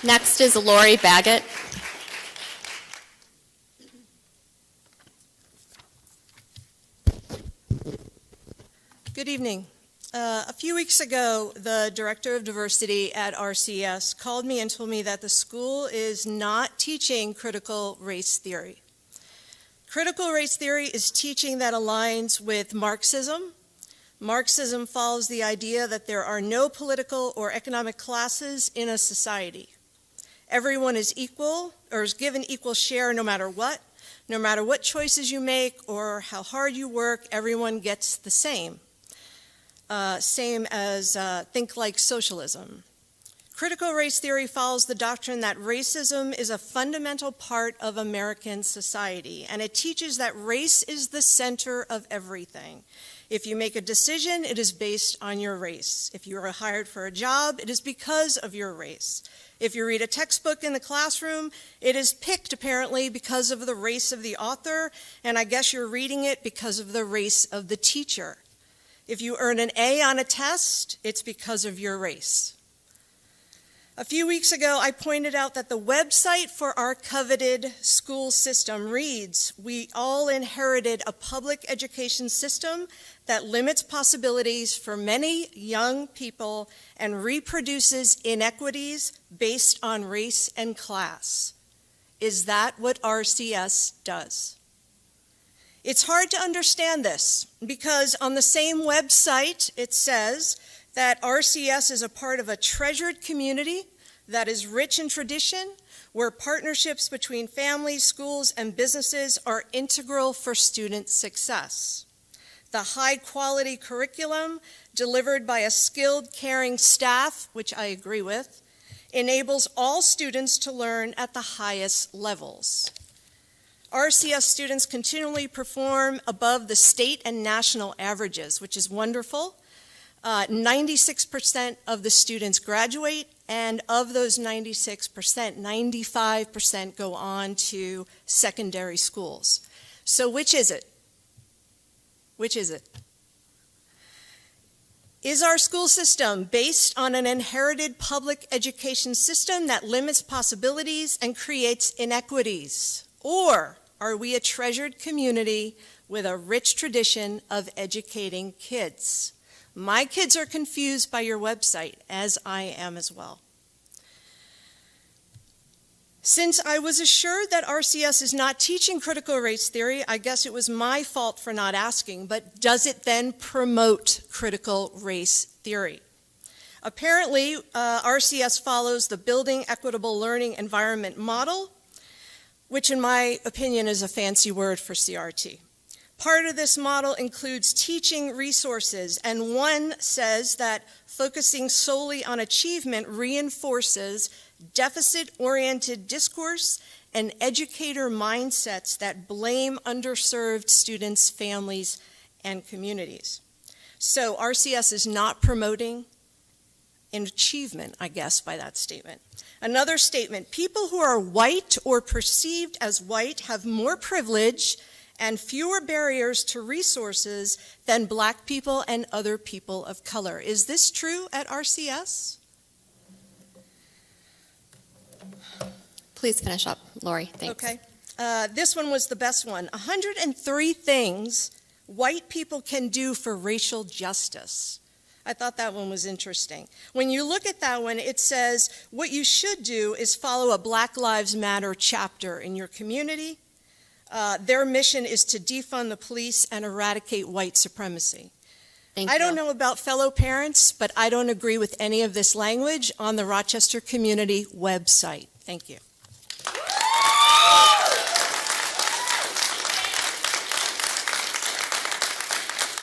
Next is Lori Baggett. Good evening. A few weeks ago, the Director of Diversity at RCS called me and told me that the school is not teaching critical race theory. Critical race theory is teaching that aligns with Marxism. Marxism follows the idea that there are no political or economic classes in a society. Everyone is equal or is given equal share no matter what. No matter what choices you make or how hard you work, everyone gets the same. Same as think like socialism. Critical race theory follows the doctrine that racism is a fundamental part of American society, and it teaches that race is the center of everything. If you make a decision, it is based on your race. If you are hired for a job, it is because of your race. If you read a textbook in the classroom, it is picked apparently because of the race of the author, and I guess you're reading it because of the race of the teacher. If you earn an A on a test, it's because of your race. A few weeks ago, I pointed out that the website for our coveted school system reads, "We all inherited a public education system that limits possibilities for many young people and reproduces inequities based on race and class." Is that what RCS does? It's hard to understand this because on the same website it says that RCS is a part of a treasured community that is rich in tradition, where partnerships between families, schools, and businesses are integral for student success. The high-quality curriculum delivered by a skilled, caring staff, which I agree with, enables all students to learn at the highest levels. RCS students continually perform above the state and national averages, which is wonderful. 96% of the students graduate, and of those 96%, 95% go on to secondary schools. So which is it? Which is it? Is our school system based on an inherited public education system that limits possibilities and creates inequities? Or are we a treasured community with a rich tradition of educating kids? My kids are confused by your website, as I am as well. Since I was assured that RCS is not teaching critical race theory, I guess it was my fault for not asking, but does it then promote critical race theory? Apparently, RCS follows the Building Equitable Learning Environment model, which in my opinion is a fancy word for CRT. Part of this model includes teaching resources, and one says that focusing solely on achievement reinforces deficit-oriented discourse and educator mindsets that blame underserved students, families, and communities. So RCS is not promoting achievement, I guess, by that statement. Another statement, people who are white or perceived as white have more privilege and fewer barriers to resources than Black people and other people of color. Is this true at RCS? Please finish up, Lori. Thanks. Okay. This one was the best one. 103 things white people can do for racial justice. I thought that one was interesting. When you look at that one, it says what you should do is follow a Black Lives Matter chapter in your community. Their mission is to defund the police and eradicate white supremacy. Thank you. I don't know about fellow parents, but I don't agree with any of this language on the Rochester Community website. Thank you.